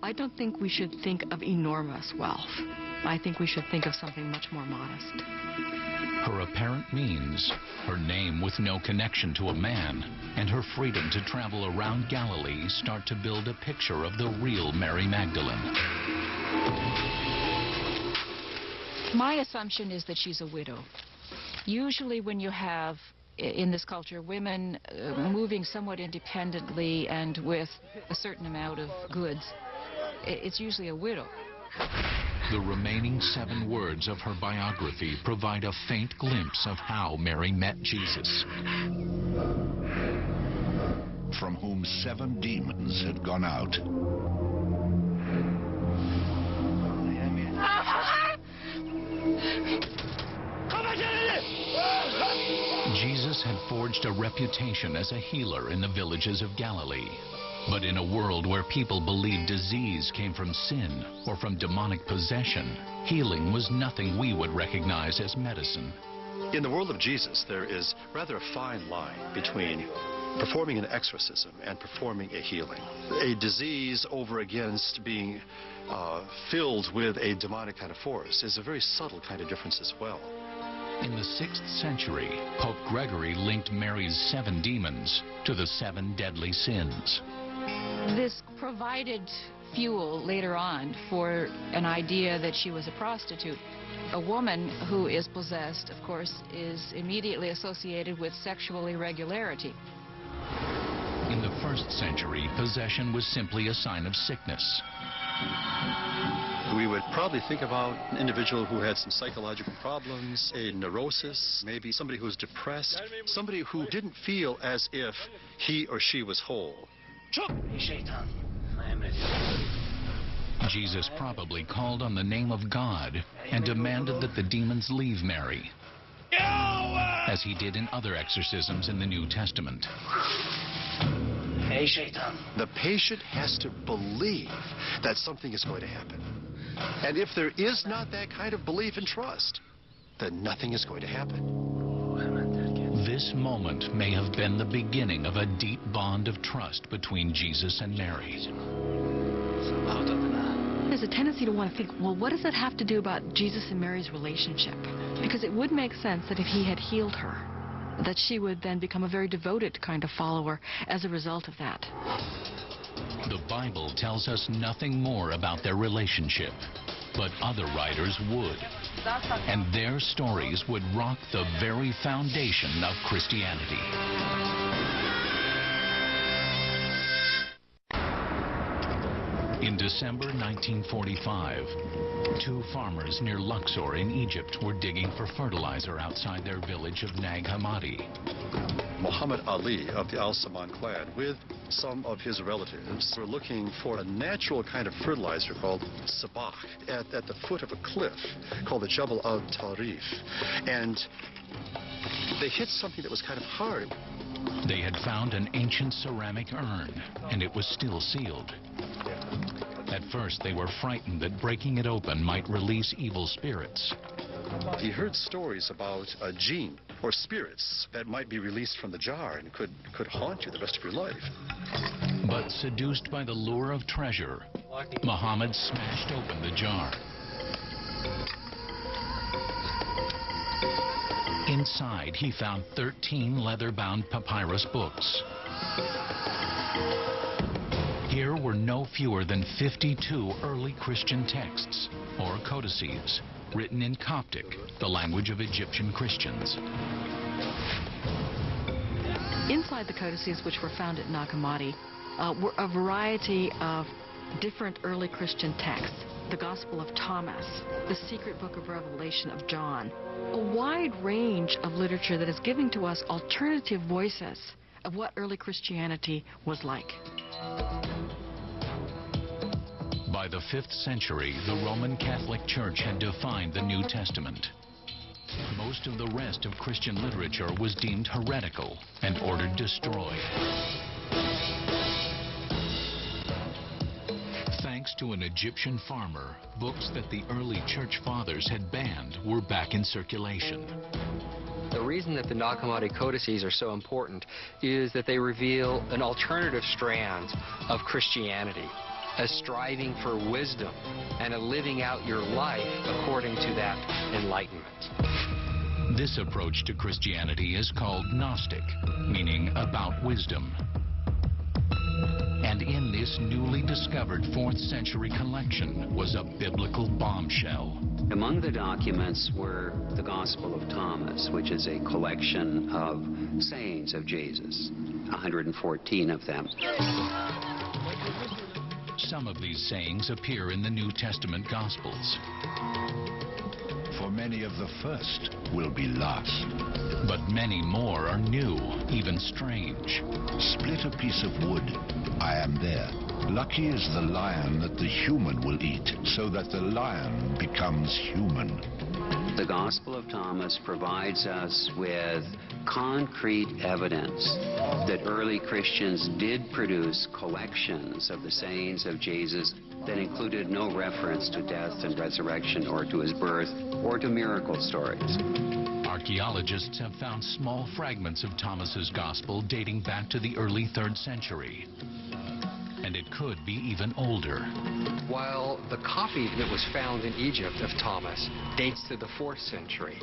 I don't think we should think of enormous wealth. I think we should think of something much more modest. Her apparent means, her name with no connection to a man, and her freedom to travel around Galilee start to build a picture of the real Mary Magdalene. My assumption is that she's a widow. Usually when you have, in this culture, women moving somewhat independently and with a certain amount of goods, it's usually a widow. The remaining 7 words of her biography provide a faint glimpse of how Mary met Jesus. From whom 7 demons had gone out. Jesus had forged a reputation as a healer in the villages of Galilee. But in a world where people believed disease came from sin or from demonic possession, healing was nothing we would recognize as medicine. In the world of Jesus, there is rather a fine line between performing an exorcism and performing a healing. A disease over against being filled with a demonic kind of force is a very subtle kind of difference as well. In the 6th century, Pope Gregory linked Mary's 7 demons to the 7 deadly sins. This provided fuel later on for an idea that she was a prostitute. A woman who is possessed, of course, is immediately associated with sexual irregularity. In the 1st century, possession was simply a sign of sickness. We would probably think about an individual who had some psychological problems, a neurosis, maybe somebody who was depressed, somebody who didn't feel as if he or she was whole. Jesus probably called on the name of God and demanded that the demons leave Mary, as he did in other exorcisms in the New Testament. The patient has to believe that something is going to happen. And if there is not that kind of belief and trust, then nothing is going to happen. This moment may have been the beginning of a deep bond of trust between Jesus and Mary. There's a tendency to want to think, well, what does that have to do about Jesus and Mary's relationship? Because it would make sense that if he had healed her, that she would then become a very devoted kind of follower as a result of that. The Bible tells us nothing more about their relationship, but other writers would. And their stories would rock the very foundation of Christianity. In December 1945, 2 farmers near Luxor in Egypt were digging for fertilizer outside their village of Nag Hammadi. Muhammad Ali of the Al-Saman clan, with some of his relatives, were looking for a natural kind of fertilizer called sabach at the foot of a cliff called the Jabal al-Tarif. And they hit something that was kind of hard. They had found an ancient ceramic urn, and it was still sealed. At first, they were frightened that breaking it open might release evil spirits. He heard stories about a jinn, or spirits, that might be released from the jar and could haunt you the rest of your life. But seduced by the lure of treasure, Muhammad smashed open the jar. Inside, he found 13 leather-bound papyrus books. Here were no fewer than 52 early Christian texts, or codices, written in Coptic, the language of Egyptian Christians. Inside the codices, which were found at Nag Hammadi, were a variety of different early Christian texts. The Gospel of Thomas, the Secret Book of Revelation of John, a wide range of literature that is giving to us alternative voices of what early Christianity was like. By the 5th century, the Roman Catholic Church had defined the New Testament. Most of the rest of Christian literature was deemed heretical and ordered destroyed. Thanks to an Egyptian farmer, books that the early church fathers had banned were back in circulation. The reason that the Nag Hammadi codices are so important is that they reveal an alternative strand of Christianity. a striving for wisdom, and a living out your life according to that enlightenment. This approach to Christianity is called Gnostic, meaning about wisdom. And in this newly discovered 4th century collection was a biblical bombshell. Among the documents were the Gospel of Thomas, which is a collection of sayings of Jesus, 114 of them. Some of these sayings appear in the New Testament Gospels. For many of the first will be last. But many more are new, even strange. Split a piece of wood, I am there. Lucky is the lion that the human will eat, so that the lion becomes human. The Gospel of Thomas provides us with concrete evidence that early Christians did produce collections of the sayings of Jesus that included no reference to death and resurrection or to his birth or to miracle stories. Archaeologists have found small fragments of Thomas's Gospel dating back to the early 3rd century. And it could be even older. While the copy that was found in Egypt of Thomas dates to the 4th century,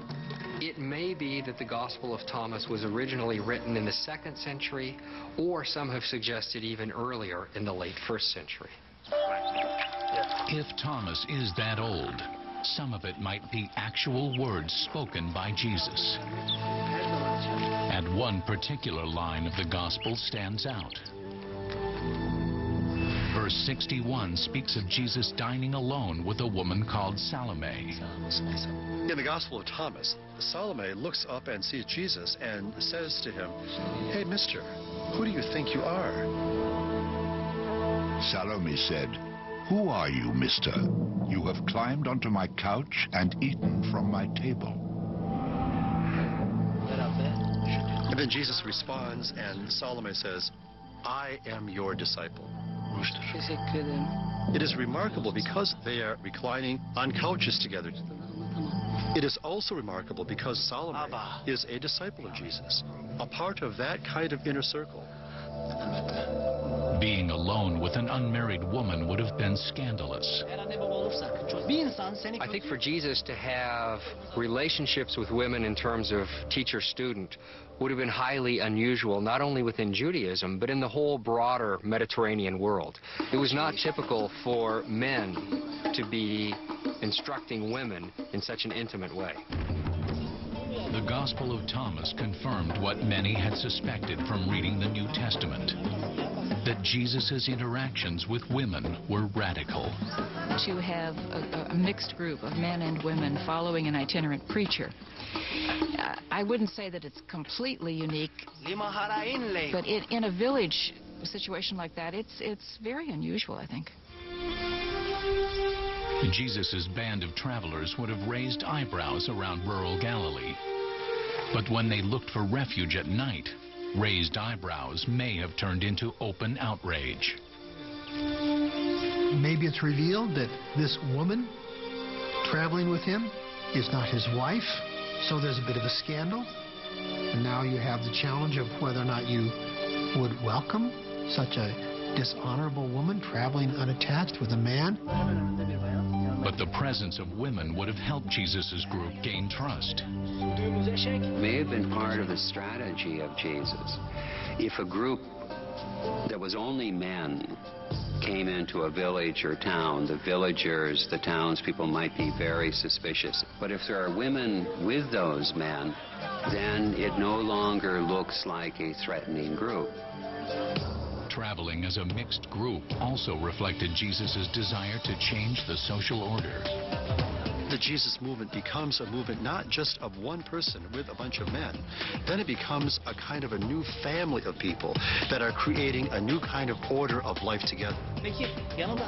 it may be that the Gospel of Thomas was originally written in the 2nd century, or some have suggested even earlier in the late 1st century. If Thomas is that old, some of it might be actual words spoken by Jesus. And one particular line of the Gospel stands out. Verse 61 speaks of Jesus dining alone with a woman called Salome. In the Gospel of Thomas, Salome looks up and sees Jesus and says to him, "Hey, mister, who do you think you are?" Salome said, "Who are you, mister? You have climbed onto my couch and eaten from my table." And then Jesus responds, and Salome says, "I am your disciple." It is remarkable because they are reclining on couches together. It is also remarkable because Salome is a disciple of Jesus, a part of that kind of inner circle. Being alone with an unmarried woman would have been scandalous. I think for Jesus to have relationships with women in terms of teacher-student would have been highly unusual, not only within Judaism, but in the whole broader Mediterranean world. It was not typical for men to be instructing women in such an intimate way. The Gospel of Thomas confirmed what many had suspected from reading the New Testament, that Jesus' interactions with women were radical. To have a mixed group of men and women following an itinerant preacher, I wouldn't say that it's completely unique, but in a village situation like that, it's very unusual, I think. Jesus' band of travelers would have raised eyebrows around rural Galilee. But when they looked for refuge at night, raised eyebrows may have turned into open outrage. Maybe it's revealed that this woman traveling with him is not his wife, so there's a bit of a scandal. And now you have the challenge of whether or not you would welcome such a dishonorable woman traveling unattached with a man. But the presence of women would have helped Jesus' group gain trust. May have been part of the strategy of Jesus. If a group that was only men came into a village or town, the villagers, the townspeople might be very suspicious. But if there are women with those men, then it no longer looks like a threatening group. Traveling as a mixed group also reflected Jesus' desire to change the social order. The Jesus movement becomes a movement not just of one person with a bunch of men. Then it becomes a kind of a new family of people that are creating a new kind of order of life together.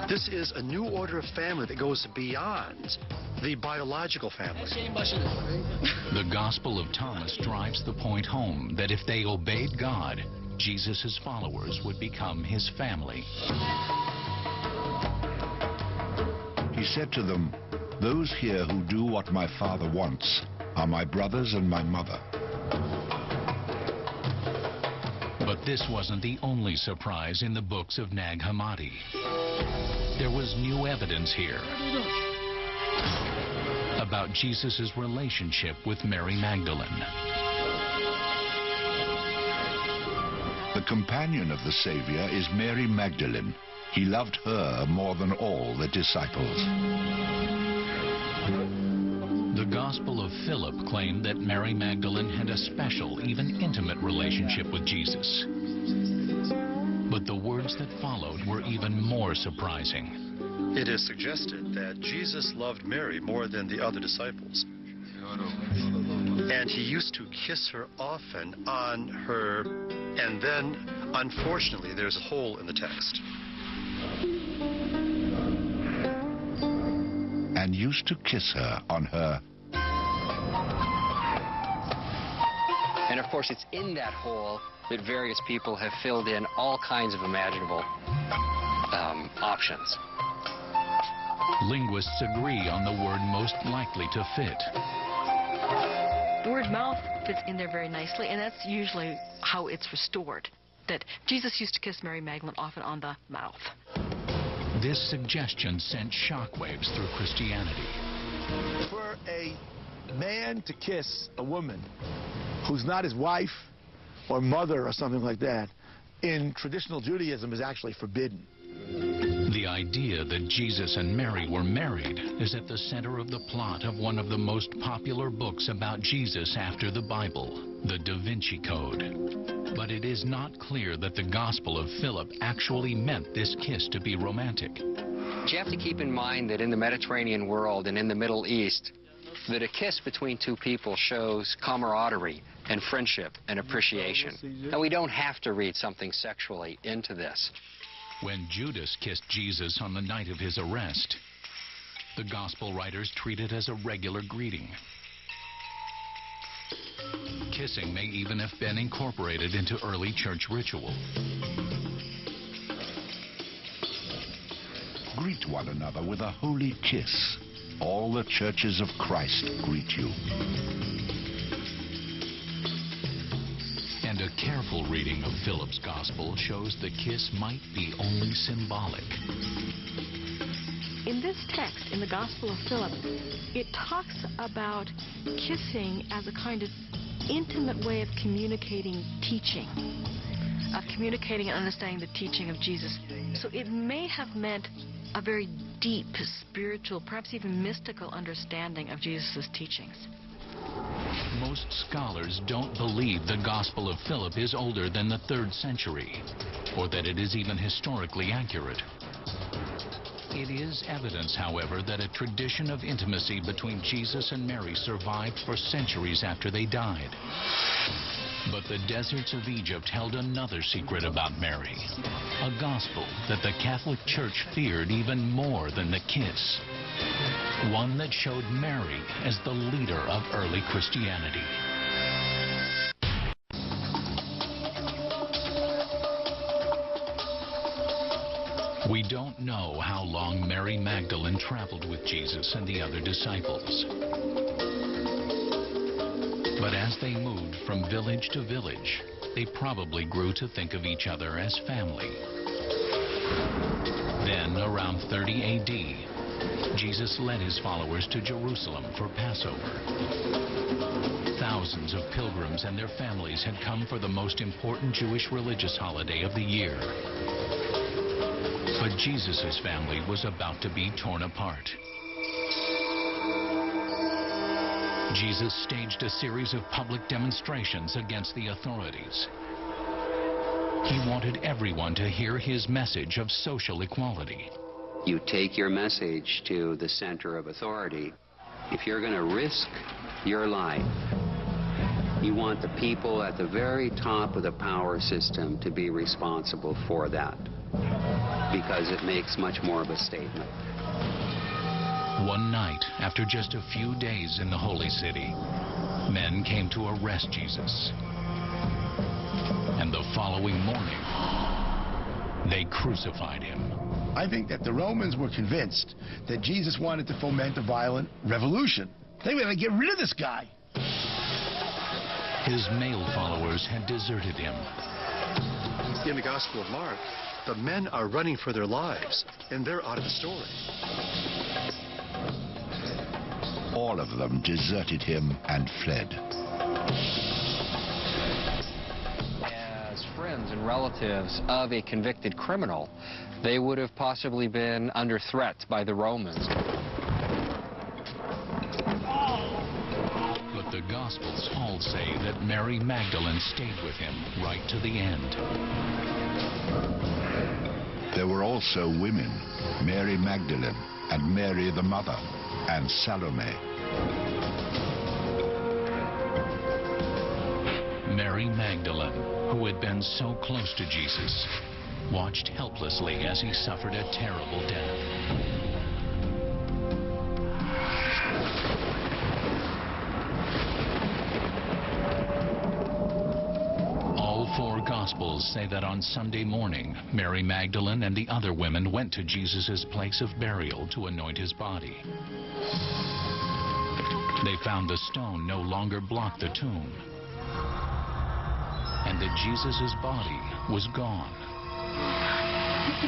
This is a new order of family that goes beyond the biological family. The Gospel of Thomas drives the point home that if they obeyed God, Jesus' followers would become his family. He said to them, "Those here who do what my Father wants are my brothers and my mother." But this wasn't the only surprise in the books of Nag Hammadi. there was new evidence here about Jesus' relationship with Mary Magdalene. The companion of the Savior is Mary Magdalene. He loved her more than all the disciples. The Gospel of Philip claimed that Mary Magdalene had a special, even intimate relationship with Jesus. But the words that followed were even more surprising. It is suggested that Jesus loved Mary more than the other disciples. And he used to kiss her often on her, and then, unfortunately, there's a hole in the text. And used to kiss her on her. And of course, it's in that hole that various people have filled in all kinds of imaginable options. Linguists agree on the word most likely to fit. The word mouth fits in there very nicely, and that's usually how it's restored, that Jesus used to kiss Mary Magdalene often on the mouth. This suggestion sent shockwaves through Christianity. For a man to kiss a woman who's not his wife or mother or something like that, in traditional Judaism is actually forbidden. The idea that Jesus and Mary were married is at the center of the plot of one of the most popular books about Jesus after the Bible, the Da Vinci Code. But it is not clear that the Gospel of Philip actually meant this kiss to be romantic. You have to keep in mind that in the Mediterranean world and in the Middle East, that a kiss between two people shows camaraderie and friendship and appreciation. And we don't have to read something sexually into this. When Judas kissed Jesus on the night of his arrest, the Gospel writers treat it as a regular greeting. Kissing may even have been incorporated into early church ritual. Greet one another with a holy kiss. All the churches of Christ greet you. And a careful reading of Philip's Gospel shows the kiss might be only symbolic. In this text, in the Gospel of Philip, it talks about kissing as a kind of intimate way of communicating teaching, of communicating and understanding the teaching of Jesus. So it may have meant a very deep, spiritual, perhaps even mystical understanding of Jesus' teachings. Most scholars don't believe the Gospel of Philip is older than the 3rd century, or that it is even historically accurate. It is evidence, however, that a tradition of intimacy between Jesus and Mary survived for centuries after they died. But the deserts of Egypt held another secret about Mary, a gospel that the Catholic Church feared even more than the kiss, one that showed Mary as the leader of early Christianity. We don't know how long Mary Magdalene traveled with Jesus and the other disciples. But as they moved from village to village, they probably grew to think of each other as family. Then, around 30 AD, Jesus led his followers to Jerusalem for Passover. Thousands of pilgrims and their families had come for the most important Jewish religious holiday of the year. But Jesus' family was about to be torn apart. Jesus staged a series of public demonstrations against the authorities. He wanted everyone to hear his message of social equality. You take your message to the center of authority. If you're going to risk your life, you want the people at the very top of the power system to be responsible for that, because it makes much more of a statement. One night, after just a few days in the Holy City, men came to arrest Jesus. And the following morning, they crucified him. I think that the Romans were convinced that Jesus wanted to foment a violent revolution. They were going to get rid of this guy. His male followers had deserted him. In the Gospel of Mark, The men are running for their lives, and they're out of the story. All of them deserted him and fled. As friends and relatives of a convicted criminal, they would have possibly been under threat by the Romans. But the Gospels all say that Mary Magdalene stayed with him right to the end. There were also women, Mary Magdalene and Mary the mother, and Salome. Mary Magdalene, who had been so close to Jesus, watched helplessly as he suffered a terrible death. Four Gospels say that on Sunday morning, Mary Magdalene and the other women went to Jesus' place of burial to anoint his body. They found the stone no longer blocked the tomb, and that Jesus' body was gone.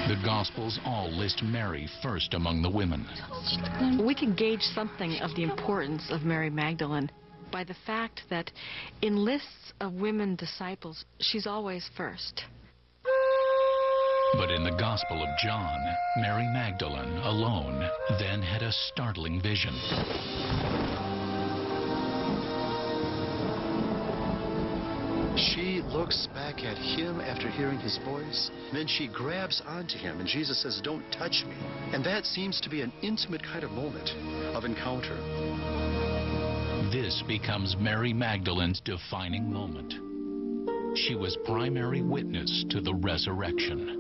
The Gospels all list Mary first among the women. We can gauge something of the importance of Mary Magdalene by the fact that in lists of women disciples, she's always first. But in the Gospel of John, Mary Magdalene alone then had a startling vision. She looks back at him after hearing his voice. Then she grabs onto him, and Jesus says, "Don't touch me." And that seems to be an intimate kind of moment of encounter. This becomes Mary Magdalene's defining moment. She was primary witness to the resurrection.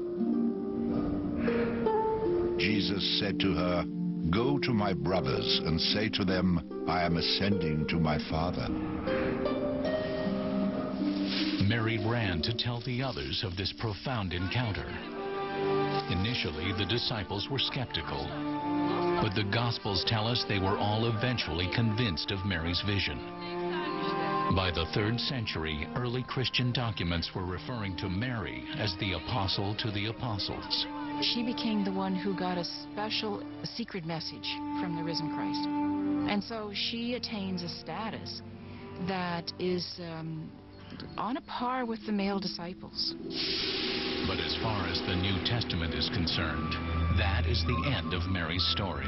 Jesus said to her, "Go to my brothers and say to them, I am ascending to my Father." Mary ran to tell the others of this profound encounter. Initially, the disciples were skeptical, but the Gospels tell us they were all eventually convinced of Mary's vision. By the 3rd century, early Christian documents were referring to Mary as the apostle to the apostles. She became the one who got a special, secret message from the risen Christ. And so she attains a status that is on a par with the male disciples. But as far as the New Testament is concerned, that is the end of Mary's story.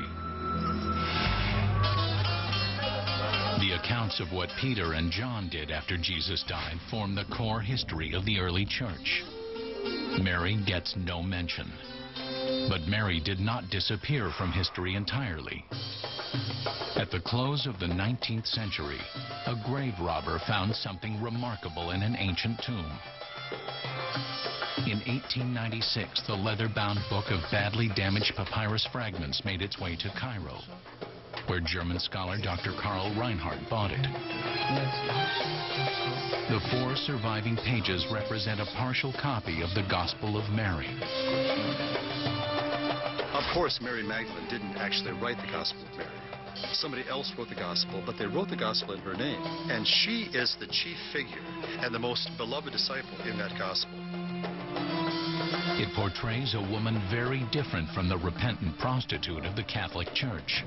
The accounts of what Peter and John did after Jesus died form the core history of the early church. Mary gets no mention. But Mary did not disappear from history entirely. At the close of the 19th century, a grave robber found something remarkable in an ancient tomb. In 1896, the leather-bound book of badly damaged papyrus fragments made its way to Cairo, where German scholar Dr. Karl Reinhardt bought it. The 4 surviving pages represent a partial copy of the Gospel of Mary. Of course, Mary Magdalene didn't actually write the Gospel of Mary. Somebody else wrote the Gospel, but they wrote the Gospel in her name. And she is the chief figure and the most beloved disciple in that Gospel. It portrays a woman very different from the repentant prostitute of the Catholic Church.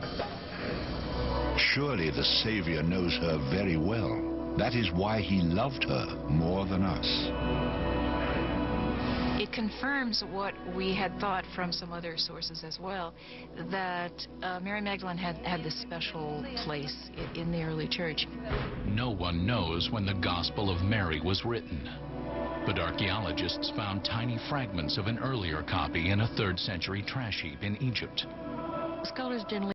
Surely the Savior knows her very well. That is why he loved her more than us. It confirms what we had thought from some other sources as well, that Mary Magdalene had this special place in the early church. No one knows when the Gospel of Mary was written, but archaeologists found tiny fragments of an earlier copy in a 3rd century trash heap in Egypt. Scholars generally